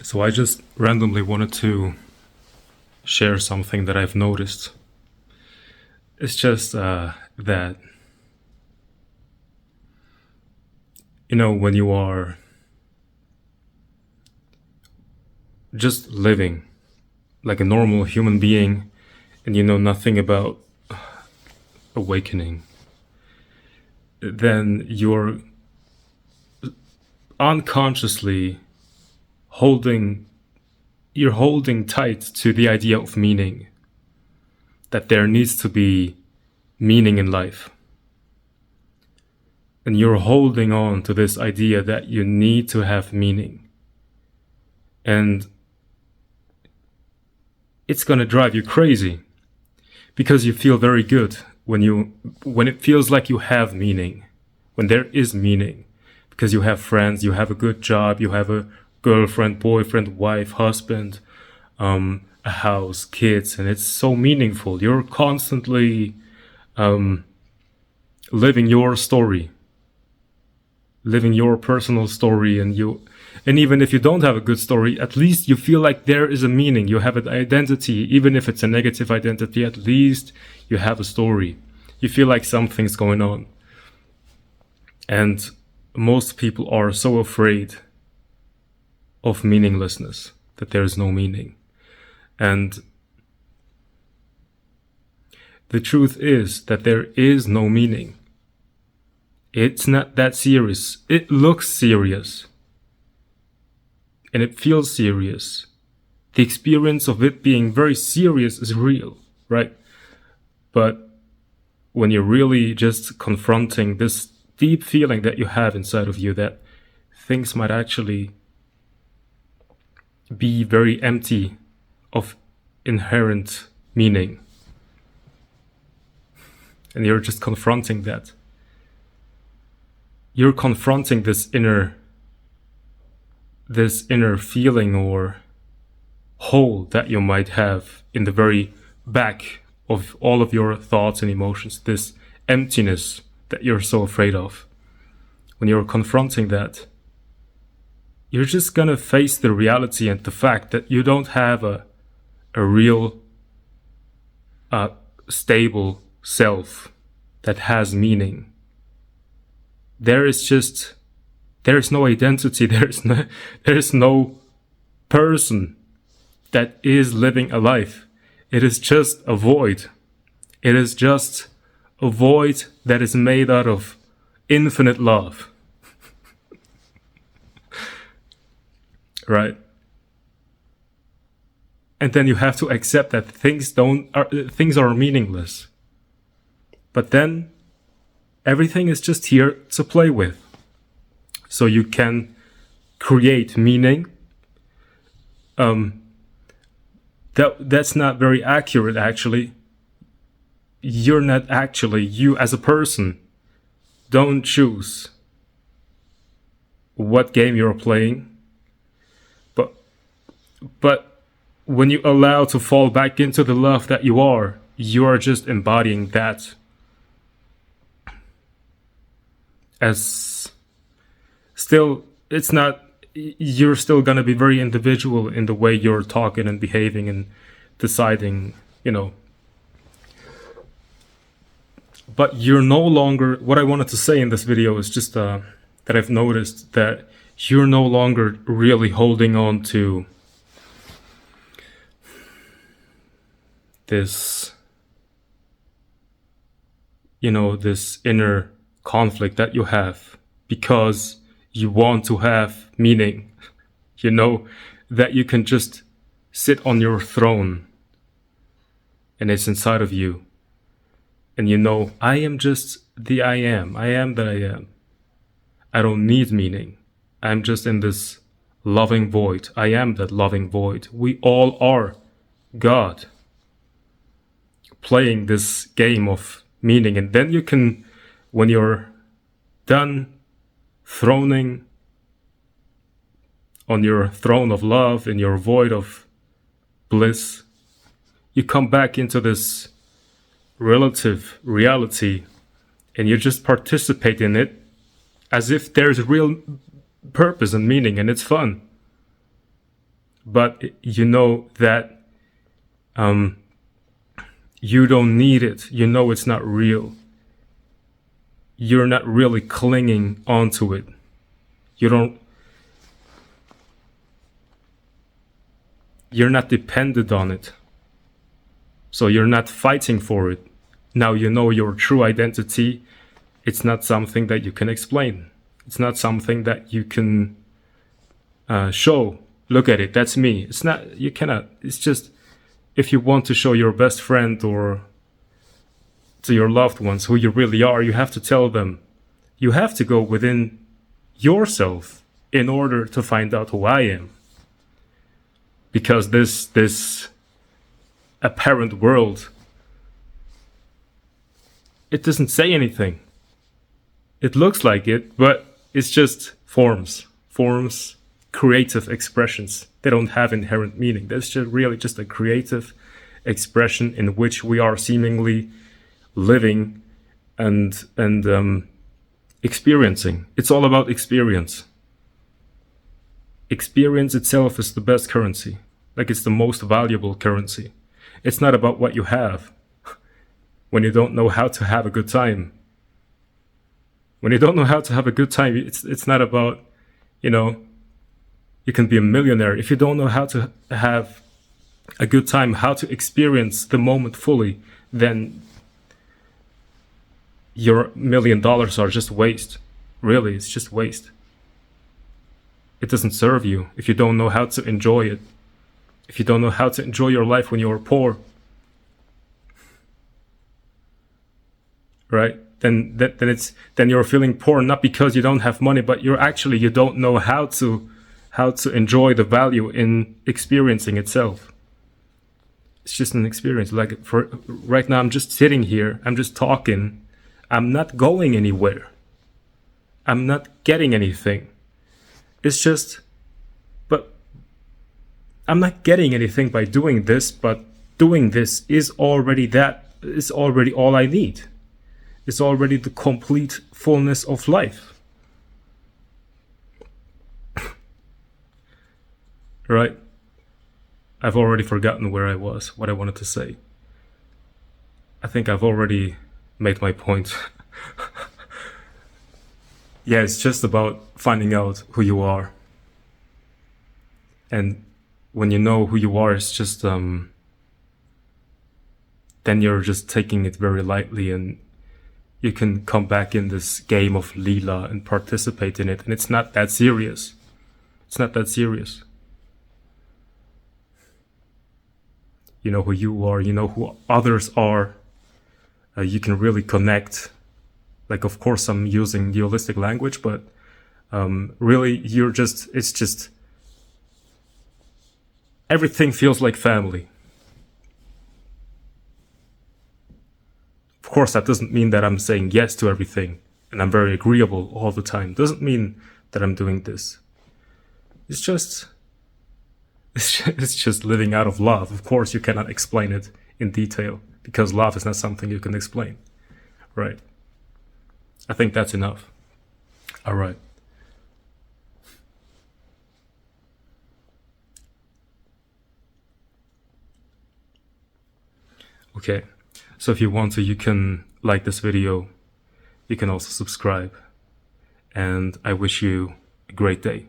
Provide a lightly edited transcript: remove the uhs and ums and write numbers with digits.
So I just randomly wanted to share something that I've noticed. It's just that, when you are just living like a normal human being and you know nothing about awakening, then you're unconsciously holding you're holding tight to the idea of meaning, that there needs to be meaning in life. And you're holding on to this idea that you need to have meaning. And it's gonna drive you crazy because you feel very good when it feels like you have meaning, when there is meaning, because you have friends, you have a good job, you have a girlfriend, boyfriend, wife, husband, a house, kids, and it's so meaningful. You're constantly living your story, living your personal story, and even if you don't have a good story, at least you feel like there is a meaning. You have an identity, even if it's a negative identity, at least you have a story. You feel like something's going on. And most people are so afraid of meaninglessness, that there is no meaning. And the truth is that there is no meaning. It's not that serious. It looks serious. And it feels serious. The experience of it being very serious is real, right? But when you're really just confronting this deep feeling that you have inside of you, that things might actually be very empty of inherent meaning, and you're just confronting that, you're confronting this inner feeling or hole that you might have in the very back of all of your thoughts and emotions, this emptiness that you're so afraid of. When you're confronting that, you're just gonna face the reality and the fact that you don't have a real stable self that has meaning. There is no identity, there is no person that is living a life. It is just a void. It is just a void that is made out of infinite love. Right? And then you have to accept that things are meaningless. But then everything is just here to play with. So you can create meaning. That's not very accurate, actually. You're not actually, you as a person don't choose what game you're playing. But when you allow to fall back into the love that you are just embodying that as still, it's not, you're still gonna be very individual in the way you're talking and behaving and deciding, but you're no longer, what I wanted to say in this video is just that I've noticed that you're no longer really holding on to this, this inner conflict that you have because you want to have meaning, that you can just sit on your throne and it's inside of you. And I am just the I am that I am. I don't need meaning. I'm just in this loving void. I am that loving void. We all are God, playing this game of meaning. And then you can, when you're done throning on your throne of love, in your void of bliss, you come back into this relative reality and you just participate in it as if there's real purpose and meaning, and it's fun. but you know that you don't need it. You know it's not real. You're not really clinging onto it. You're not dependent on it. So you're not fighting for it. Now you know your true identity. It's not something that you can explain. It's not something that you can show. Look at it, that's me. It's not, you cannot, it's just, if you want to show your best friend or to your loved ones who you really are, you have to tell them. You have to go within yourself in order to find out who I am. Because this apparent world, it doesn't say anything. It looks like it, but it's just forms, creative expressions. They don't have inherent meaning. That's just really just a creative expression in which we are seemingly living and experiencing. It's all about experience. Experience itself is the best currency. Like, it's the most valuable currency. It's not about what you have when you don't know how to have a good time. When you don't know how to have a good time, it's not about, you can be a millionaire. If you don't know how to have a good time, how to experience the moment fully, then your $1 million are just waste. Really, it's just waste. It doesn't serve you if you don't know how to enjoy it. If you don't know how to enjoy your life when you're poor, right? Then you're feeling poor not because you don't have money, but you don't know how to enjoy the value in experiencing itself. It's just an experience. Like, for right now, I'm just sitting here. I'm just talking. I'm not going anywhere. I'm not getting anything. It's just, but I'm not getting anything by doing this, but doing this is already all I need. It's already the complete fullness of life. Right? I've already forgotten where I was, what I wanted to say. I think I've already made my point. Yeah, it's just about finding out who you are. And when you know who you are, it's just, then you're just taking it very lightly, and you can come back in this game of Leela and participate in it. And it's not that serious. It's not that serious. You know who you are, you know who others are. You can really connect. Like, of course, I'm using dualistic language, but really, it's just, everything feels like family. Of course, that doesn't mean that I'm saying yes to everything and I'm very agreeable all the time. Doesn't mean that I'm doing this. It's just living out of love. Of course, you cannot explain it in detail because love is not something you can explain, right? I think that's enough. All right. Okay. So if you want to, you can like this video. You can also subscribe. And I wish you a great day.